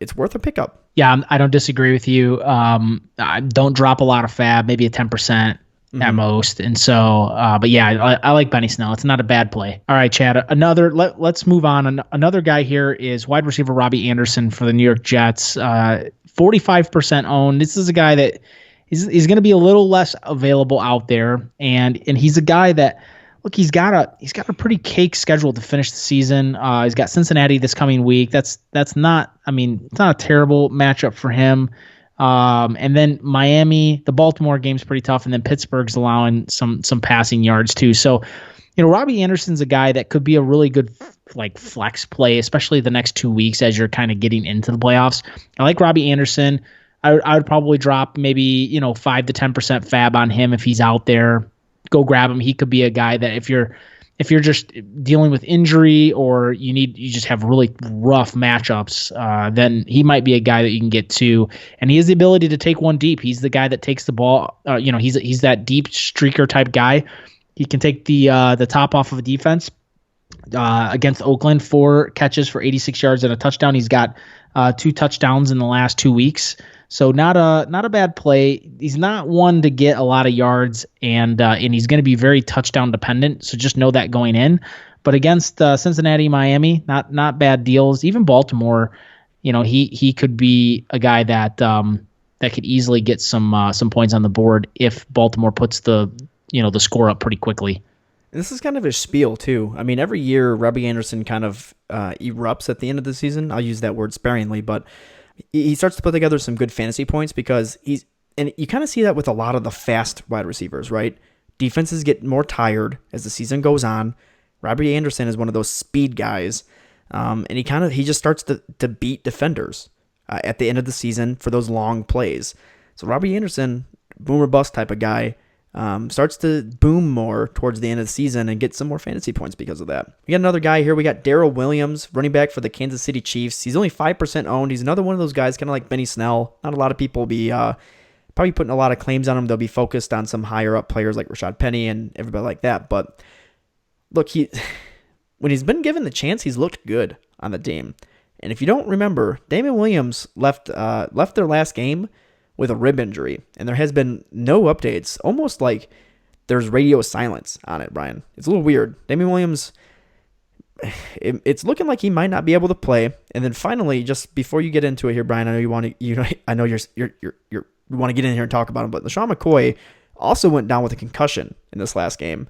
It's worth a pickup. Yeah, I don't disagree with you. I don't drop a lot of fab, maybe a 10%. At most. And so, but yeah, I like Benny Snell. It's not a bad play. All right, Chad, let's move on. Another guy here is wide receiver Robbie Anderson for the New York Jets. 45% owned. This is a guy that he's going to be a little less available out there. And he's a guy that, look, he's got a pretty cake schedule to finish the season. He's got Cincinnati this coming week. It's not a terrible matchup for him. And then Miami, the Baltimore game's pretty tough, and then Pittsburgh's allowing some passing yards too. So, Robbie Anderson's a guy that could be a really good like flex play, especially the next 2 weeks as you're kind of getting into the playoffs. I like Robbie Anderson. I would probably drop maybe 5 to 10% fab on him if he's out there. Go grab him. He could be a guy that if you're just dealing with injury or you just have really rough matchups, then he might be a guy that you can get to. And he has the ability to take one deep. He's the guy that takes the ball. He's that deep streaker type guy. He can take the top off of a defense. Against Oakland, 4 catches for 86 yards and a touchdown. He's got 2 touchdowns in the last 2 weeks. So not a bad play. He's not one to get a lot of yards, and he's going to be very touchdown dependent. So just know that going in. But against Cincinnati, Miami, not bad deals. Even Baltimore, he could be a guy that could easily get some points on the board if Baltimore puts the score up pretty quickly. This is kind of a spiel too. I mean, every year Robbie Anderson kind of erupts at the end of the season. I'll use that word sparingly, but he starts to put together some good fantasy points because and you kind of see that with a lot of the fast wide receivers, right? Defenses get more tired as the season goes on. Robbie Anderson is one of those speed guys, and he just starts to beat defenders at the end of the season for those long plays. So Robbie Anderson, boom or bust type of guy, starts to boom more towards the end of the season and get some more fantasy points because of that. We got another guy here. We got Darrell Williams, running back for the Kansas City Chiefs. He's only 5% owned. He's another one of those guys, kind of like Benny Snell. Not a lot of people will be probably putting a lot of claims on him. They'll be focused on some higher up players like Rashad Penny and everybody like that. But look, when he's been given the chance, he's looked good on the team. And if you don't remember, Damon Williams left their last game with a rib injury, and there has been no updates, almost like there's radio silence on it, Brian. It's a little weird. Damien Williams, it's looking like he might not be able to play. And then finally, just before you get into it here, Brian, I know you want to get in here and talk about him, but LaShawn McCoy also went down with a concussion in this last game,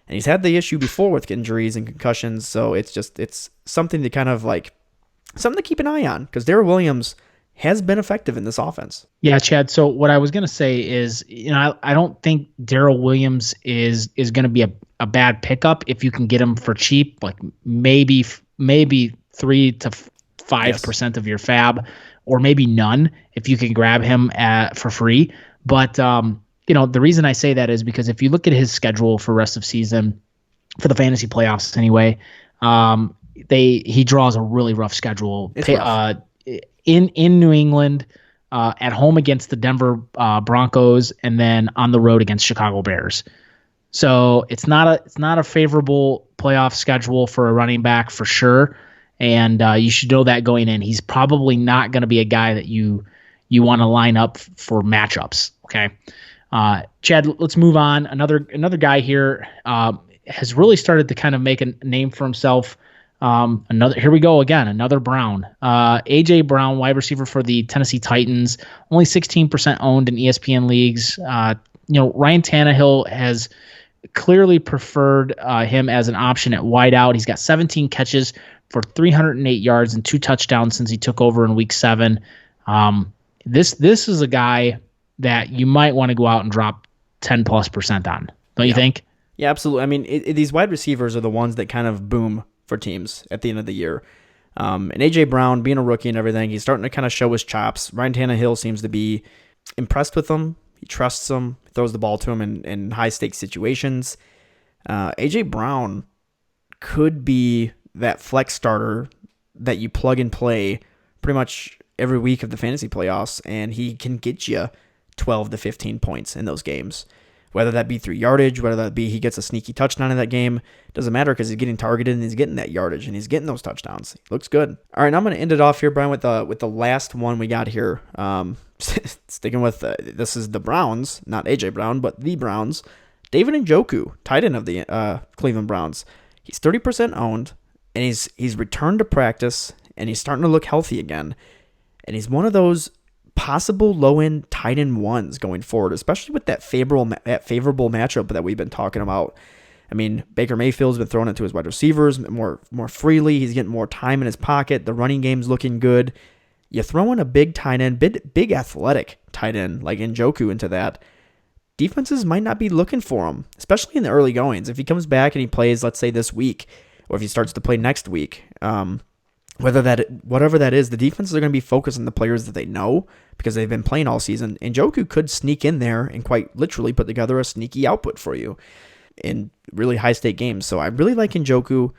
and he's had the issue before with injuries and concussions, so it's something to kind of like something to keep an eye on because Darrell Williams has been effective in this offense. Yeah, Chad. So what I was going to say is, I don't think Darrell Williams is going to be a bad pickup if you can get him for cheap, like maybe 3 to 5% of your fab, or maybe none if you can grab him for free. But the reason I say that is because if you look at his schedule for rest of season, for the fantasy playoffs anyway, he draws a really rough schedule. It's rough. In New England, at home against the Denver Broncos, and then on the road against Chicago Bears. So it's not a favorable playoff schedule for a running back for sure, and you should know that going in. He's probably not going to be a guy that you want to line up for matchups. Okay, Chad, let's move on. Another guy here has really started to kind of make a name for himself. Here we go again, another Brown. AJ Brown, wide receiver for the Tennessee Titans, only 16% owned in ESPN leagues. Ryan Tannehill has clearly preferred him as an option at wideout. He's got 17 catches for 308 yards and 2 touchdowns since he took over in week 7. This is a guy that you might want to go out and drop 10+% on. Don't you think? Yeah, absolutely. I mean, these wide receivers are the ones that kind of boom for teams at the end of the year. And A.J. Brown, being a rookie and everything, he's starting to kind of show his chops. Ryan Tannehill seems to be impressed with him. He trusts him, throws the ball to him in high-stakes situations. A.J. Brown could be that flex starter that you plug and play pretty much every week of the fantasy playoffs, and he can get you 12 to 15 points in those games. Whether that be through yardage, whether that be he gets a sneaky touchdown in that game, doesn't matter because he's getting targeted and he's getting that yardage and he's getting those touchdowns. He looks good. All right, now I'm going to end it off here, Brian, with the last one we got here. Sticking with this is the Browns, not AJ Brown, but the Browns. David Njoku, tight end of the Cleveland Browns. He's 30% owned, and he's returned to practice, and he's starting to look healthy again. And he's one of those possible low-end tight end ones going forward, especially with that favorable matchup that we've been talking about. I mean, Baker Mayfield's been throwing it to his wide receivers more freely. He's getting more time in his pocket. The running game's looking good. You throw in a big tight end, big athletic tight end like Njoku into that, defenses might not be looking for him, especially in the early goings. If he comes back and he plays, let's say this week, or if he starts to play next week, whatever that is, the defenses are going to be focused on the players that they know because they've been playing all season. And Njoku could sneak in there and quite literally put together a sneaky output for you in really high-stake games. So I really like Njoku.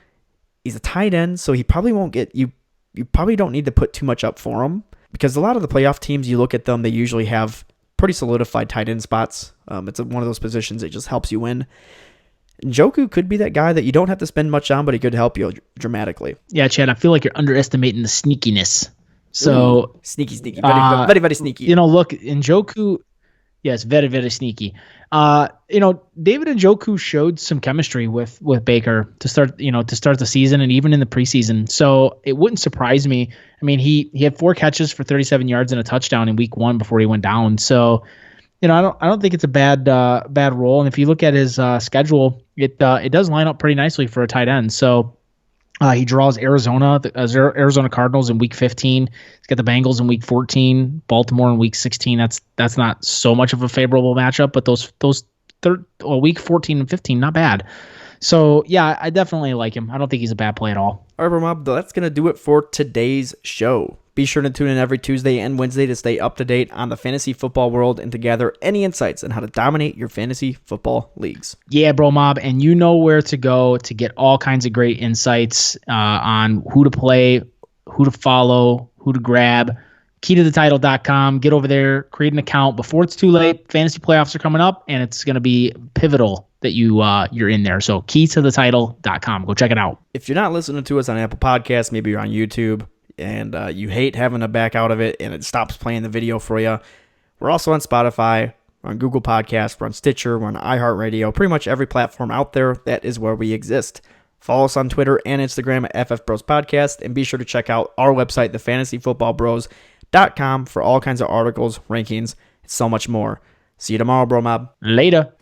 He's a tight end, so he probably won't get you. You probably don't need to put too much up for him because a lot of the playoff teams, you look at them, they usually have pretty solidified tight end spots. It's one of those positions that just helps you win. Njoku could be that guy that you don't have to spend much on, but he could help you dramatically. Yeah, Chad, I feel like you're underestimating the sneakiness. So sneaky, very, very sneaky. Look, Njoku, yes, very, very sneaky. David Njoku showed some chemistry with Baker to start the season and even in the preseason. So it wouldn't surprise me. I mean, he had 4 catches for 37 yards and a touchdown in week 1 before he went down. So, I don't think it's a bad role. And if you look at his schedule, it does line up pretty nicely for a tight end. So he draws Arizona Cardinals in week 15. He's got the Bengals in week 14, Baltimore in week 16. That's not so much of a favorable matchup, but week 14 and 15, not bad. So yeah, I definitely like him. I don't think he's a bad play at all. All right, BroMob, that's going to do it for today's show. Be sure to tune in every Tuesday and Wednesday to stay up to date on the fantasy football world and to gather any insights on how to dominate your fantasy football leagues. Yeah, BroMob, and you know where to go to get all kinds of great insights on who to play, who to follow, who to grab. KeyToTheTitle.com. Get over there, create an account before it's too late. Fantasy playoffs are coming up, and it's going to be pivotal that you're in there. So KeyToTheTitle.com. Go check it out. If you're not listening to us on Apple Podcasts, maybe you're on YouTube, and you hate having to back out of it and it stops playing the video for you. We're also on Spotify, we're on Google Podcasts, we're on Stitcher, we're on iHeartRadio, pretty much every platform out there. That is where we exist. Follow us on Twitter and Instagram at FF Bros Podcast, and be sure to check out our website, thefantasyfootballbros.com, for all kinds of articles, rankings, and so much more. See you tomorrow, BroMob. Later.